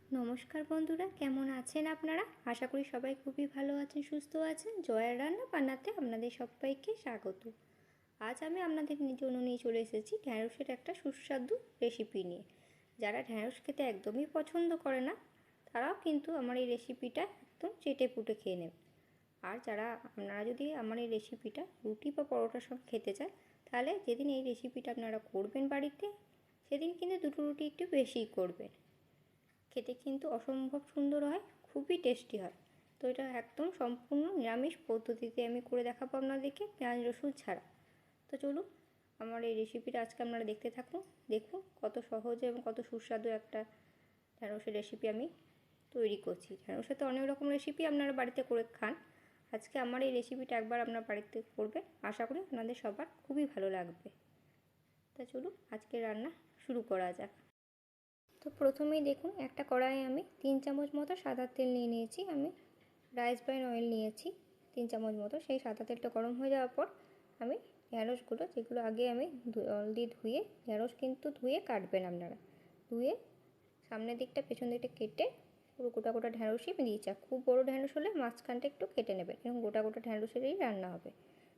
নমস্কার বন্ধুরা, কেমন আছেন আপনারা? আশা করি সবাই খুবই ভালো আছেন, সুস্থ আছেন। জয়ার রান্না বান্নাতে আপনাদের সবাইকে স্বাগত। আজ আমি আপনাদের জন্য নিয়ে চলে এসেছি ঢ্যাঁড়সের একটা সুস্বাদু রেসিপি নিয়ে। যারা ঢ্যাঁড়স খেতে একদমই পছন্দ করে না, তারাও কিন্তু আমার এই রেসিপিটা একদম চেটেপুটে খেয়ে নেবে। আর যারা আপনারা যদি আমার এই রেসিপিটা রুটি বা পরোটার সঙ্গে খেতে চান, তাহলে যেদিন এই রেসিপিটা আপনারা করবেন বাড়িতে, সেদিন কিন্তু দুটো রুটি একটু বেশিই করবেন। খেতে কিন্তু অসম্ভব সুন্দর হয়, খুবই টেস্টি হয়। তো এটা একদম সম্পূর্ণ নিরামিষ পদ্ধতিতে আমি করে দেখাবো আপনাদেরকে, পেঁয়াজ রসুন ছাড়া। তো চলুন আমার এই রেসিপিটা আজকে আপনারা দেখতে থাকুন। দেখুন কত সহজে এবং কত সুস্বাদু একটা ঢ্যাঁড়সের রেসিপি আমি তৈরি করছি। ঢ্যাঁড়সের তো অনেক রকম রেসিপি আপনারা বাড়িতে করে খান, আজকে আমার এই রেসিপিটা একবার আপনার বাড়িতে করবেন, আশা করি আপনাদের সবার খুবই ভালো লাগবে। তা চলুন আজকে রান্না শুরু করা যাক। তো প্রথমেই দেখুন, একটা কড়াইয়ে আমি 3 চামচ মতো সাদা তেল নিয়ে নিয়েছি। আমি রাইস ব্রান অয়েল নিয়েছি 3 চামচ মতো। সেই সাদা তেলটা গরম হয়ে যাওয়ার পর আমি ঢ্যাঁড়সগুলো, যেগুলো আগে আমি জল দিয়ে ধুয়ে, ঢ্যাঁড়স কিন্তু ধুয়ে কাটবেন আপনারা, ধুয়ে সামনের দিকটা পেছন দিকটা কেটে পুরো গোটা গোটা ঢ্যাঁড়সই আমি দিয়েছি। খুব বড়ো ঢ্যাঁড়স হলে মাঝখানটা একটু কেটে নেবেন, এরকম গোটা গোটা ঢ্যাঁড়সেরই রান্না হবে।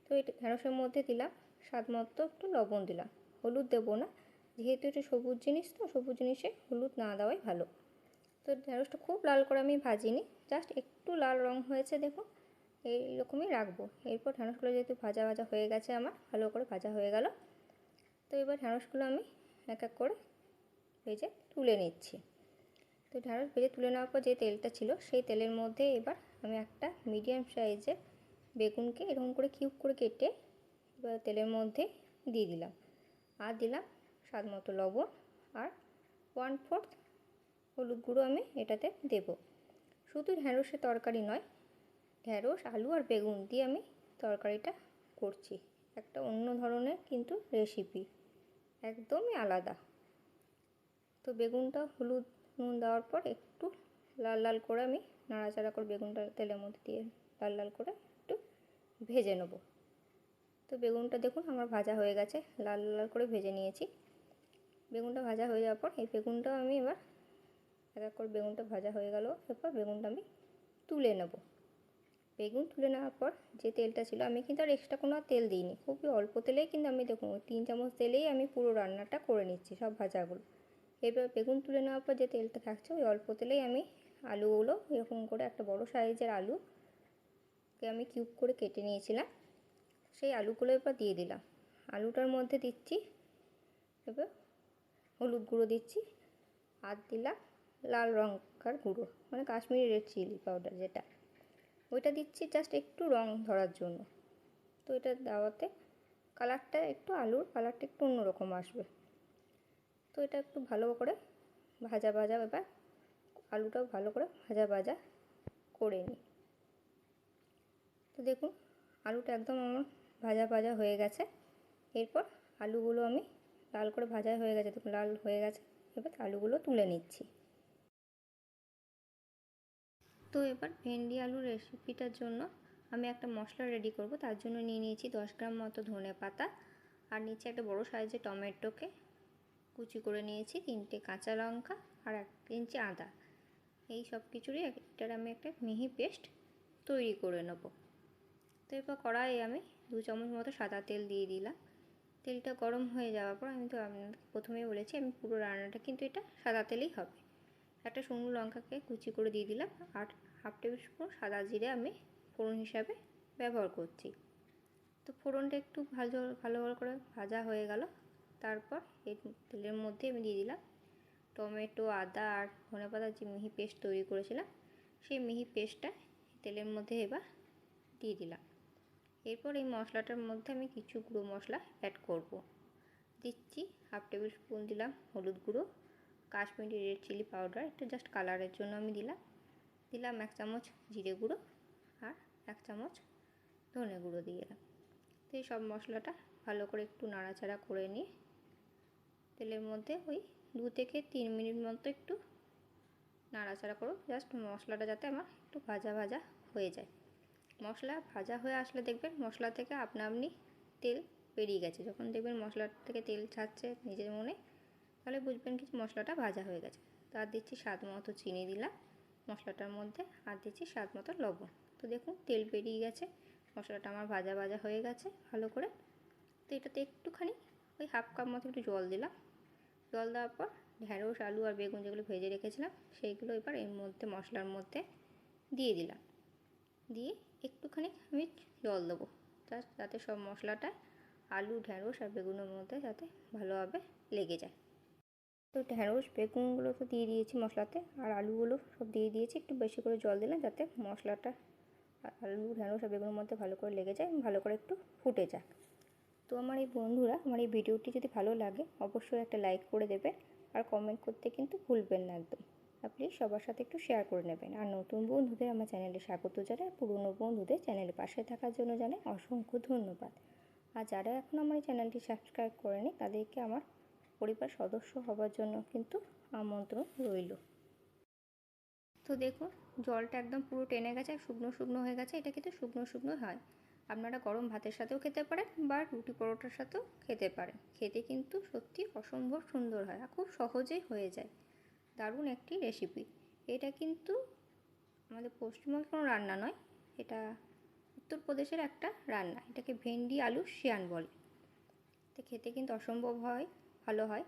তো এই ঢ্যাঁড়সের মধ্যে দিলাম স্বাদ মতো একটু লবণ দিলাম, হলুদ দেবো না, যেহেতু এটা সবুজ জিনিস, তো সবুজ জিনিসে হলুদ না দেওয়াই ভালো। তো ঢ্যাঁড়সটা খুব লাল করে আমি ভাজিনি, জাস্ট একটু লাল রং হয়েছে দেখুন, এইরকমই রাখবো। এরপর ঢ্যাঁড়সগুলো যেহেতু ভাজা ভাজা হয়ে গেছে, আমার ভালো করে ভাজা হয়ে গেল। তো এবার ঢ্যাঁড়সগুলো আমি এক এক করে ভেজে তুলে নিচ্ছি। তো ঢ্যাঁড়স ভেজে তুলে নেওয়ার পর যে তেলটা ছিল, সেই তেলের মধ্যে এবার আমি একটা মিডিয়াম সাইজের বেগুনকে এরকম করে কিউব করে কেটে এবার তেলের মধ্যে দিয়ে দিলাম। আর দিলাম স্বাদ মতো লবণ, আর 1/4 হলুদ গুঁড়ো আমি এটাতে দেব। শুধু ঢ্যাঁড়সের তরকারি নয়, ঢ্যাঁড়স আলু আর বেগুন দিয়ে আমি তরকারিটা করছি, একটা অন্য ধরনের কিন্তু রেসিপি, একদমই আলাদা। তো বেগুনটা হলুদ নুন দেওয়ার পর একটু লাল লাল করে আমি নাড়াচাড়া করে বেগুনটা তেলের মধ্যে দিয়ে লাল লাল করে একটু ভেজে নেব। তো বেগুনটা দেখুন আমার ভাজা হয়ে গেছে, লাল লাল করে ভেজে নিয়েছি। বেগুনটা ভাজা হয়ে যাওয়ার পর এই বেগুনটাও আমি এবার এক এক করে বেগুনটা ভাজা হয়ে গেল, এরপর বেগুনটা আমি তুলে নেব। বেগুন তুলে নেওয়ার পর যে তেলটা ছিল, আমি কিন্তু আর এক্সট্রা কোনো তেল দিইনি, খুবই অল্প তেলেই কিন্তু আমি দেখুন 3 চামচ তেলেই আমি পুরো রান্নাটা করে নিচ্ছি, সব ভাজাগুলো। এবার বেগুন তুলে নেওয়ার পর যে তেলটা থাকছে, ওই অল্প তেলেই আমি আলুগুলো এরকম করে, একটা বড় সাইজের আলুকে আমি কিউব করে কেটে নিয়েছিলাম, সেই আলুগুলো এবার দিয়ে দিলাম। আলুটার মধ্যে দিচ্ছি এবার হলুদ গুঁড়ো দিচ্ছি, আর দিলাম লাল লঙ্কার গুঁড়ো, মানে কাশ্মীরি রেড চিলি পাউডার যেটা, ওইটা দিচ্ছি জাস্ট একটু রং ধরার জন্য। তো এটা দেওয়াতে কালারটা একটু, আলুর কালারটা একটু অন্যরকম আসবে। তো এটা একটু ভালো করে ভাজা ভাজা, এবার আলুটাও ভালো করে ভাজা ভাজা করে নিই। তো দেখুন আলুটা একদম আমার ভাজা ভাজা হয়ে গেছে। এরপর আলুগুলো আমি লাল করে ভাজা হয়ে গেছে, দেখুন লাল হয়ে গেছে। এবার আলুগুলো তুলে নিচ্ছি। তো এবার ভেন্ডি আলুর রেসিপিটার জন্য আমি একটা মশলা রেডি করব, তার জন্য নিয়ে নিয়েছি 10 গ্রাম মতো ধনে পাতা, আর নিচে একটা বড় সাইজের টমেটোকে কুচি করে নিয়েছি, 3টে কাঁচা লঙ্কা, আর 1 ইঞ্চি আদা। এই সব কিছুরই এটার আমি একটা মিহি পেস্ট তৈরি করে নেব। তো এরপর কড়াইয়ে আমি 2 চামচ মতো সাদা তেল দিয়ে দিলাম। তেলটা গরম হয়ে যাওয়ার পর, আমি তো আপনাদের প্রথমেই বলেছি আমি পুরো রান্নাটা কিন্তু এটা সাদা তেলেই হবে, একটা শুকনো লঙ্কাকে কুচি করে দিয়ে দিলাম, আর 1/2 টেবিল স্পুন সাদা জিরে আমি ফোড়ন হিসাবে ব্যবহার করছি। তো ফোড়নটা একটু ভালো করে ভাজা হয়ে গেল, তারপর এই তেলের মধ্যে আমি দিয়ে দিলাম টমেটো, আদা আর ধনেপাতার যে মিহি পেস্ট তৈরি করেছিলাম, সেই মিহি পেস্টটা তেলের মধ্যে এবার দিয়ে দিলাম। এরপর এই মশলাটার মধ্যে আমি কিছু গুঁড়ো মশলা অ্যাড করব। দিচ্ছি 1/2 টেবিল স্পুন দিলাম হলুদ গুঁড়ো, কাশ্মীরি রেড চিলি পাউডার, এটা জাস্ট কালারের জন্য আমি দিলাম। 1 চামচ জিরে গুঁড়ো, আর 1 চামচ ধনে গুঁড়ো দিয়ে দিলাম। তো এই সব মশলাটা ভালো করে একটু নাড়াচাড়া করে নিয়ে তেলের মধ্যে ওই 2 থেকে 3 মিনিট মতো একটু নাড়াচাড়া করো, জাস্ট মশলাটা যাতে আমার একটু ভাজা ভাজা হয়ে যায়। মশলা ভাজা হয়ে আসলে দেখবেন মশলা থেকে আপনা আপনি তেল বেরিয়ে গেছে। যখন দেখবেন মশলা থেকে তেল ছাড়ছে নিজের মনে, তাহলে বুঝবেন কি মশলাটা ভাজা হয়ে গেছে। আর দিচ্ছি স্বাদ মতো চিনি দিলাম মশলাটার মধ্যে, আর দিচ্ছি স্বাদ মতো লবণ। তো দেখুন তেল বেরিয়ে গেছে, মশলাটা আমার ভাজা ভাজা হয়ে গেছে ভালো করে। তো এটাতে একটুখানি ওই হাফ কাপ মতো একটু জল দিলাম। জল দেওয়ার পর ঢ্যাঁড়স, আলু আর বেগুন যেগুলো ভেজে রেখেছিলাম সেইগুলো এবার এর মধ্যে মশলার মধ্যে দিয়ে দিলাম। দিয়ে একটুখানি আমি জল দেবো যাতে সব মশলাটা আলু, ঢ্যাঁড়স আর বেগুনের মধ্যে যাতে ভালোভাবে লেগে যায়। তো ঢ্যাঁড়স বেগুনগুলো তো দিয়ে দিয়েছি মশলাতে, আর আলুগুলো সব দিয়ে দিয়েছি। একটু বেশি করে জল দিলাম যাতে মশলাটা আলু, ঢ্যাঁড়স আর বেগুনের মধ্যে ভালো করে লেগে যায়, ভালো করে একটু ফুটে যাক। তো আমার এই বন্ধুরা, আমার এই ভিডিওটি যদি ভালো লাগে অবশ্যই একটা লাইক করে দেবে, আর কমেন্ট করতে কিন্তু ভুলবেন না একদম। আর প্লিজ সবার সাথে একটু শেয়ার করে নেবেন। আর নতুন বন্ধুদের আমার চ্যানেলে স্বাগত জানাই, পুরনো বন্ধুদের চ্যানেলের পাশে থাকার জন্য জানাই অসংখ্য ধন্যবাদ। আর যারা এখন আমার এই চ্যানেলটি সাবস্ক্রাইব করেনি তাদেরকে আমার পরিবার সদস্য হবার জন্য কিন্তু আমন্ত্রণ রইল। তো দেখুন জলটা একদম পুরো টেনে গেছে, শুকনো শুকনো হয়ে গেছে। এটা কিন্তু শুকনো শুকনো হয়, আপনারা গরম ভাতের সাথেও খেতে পারেন বা রুটি পরোটার সাথেও খেতে পারেন। খেতে কিন্তু সত্যি অসম্ভব সুন্দর হয় আর খুব সহজেই হয়ে যায়। দারুণ একটি রেসিপি। এটা কিন্তু আমাদের পশ্চিমবঙ্গের কোনো রান্না নয়, এটা উত্তরপ্রদেশের একটা রান্না। এটাকে ভেন্ডি আলু শিয়ান বলে। তো খেতে কিন্তু অসম্ভব ভালো হয়,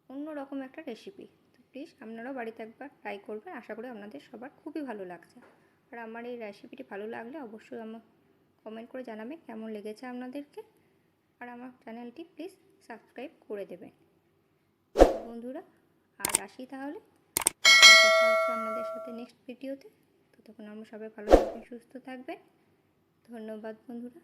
অন্য রকম একটা রেসিপি। তো প্লিজ আপনারাও বাড়িতে একবার ট্রাই করবেন, আশা করি আপনাদের সবার খুবই ভালো লাগছে। আর আমার এই রেসিপিটি ভালো লাগলে অবশ্যই আমার কমেন্ট করে জানাবেন কেমন লেগেছে আপনাদেরকে। আর আমার চ্যানেলটি প্লিজ সাবস্ক্রাইব করে দেবেন। বন্ধুরা আজ আসি তাহলে, দেখা হচ্ছে আপনাদের সাথে নেক্সট ভিডিওতে। ততক্ষণ আমরা সবাই ভালো থাকবেন, সুস্থ থাকবেন। ধন্যবাদ বন্ধুরা।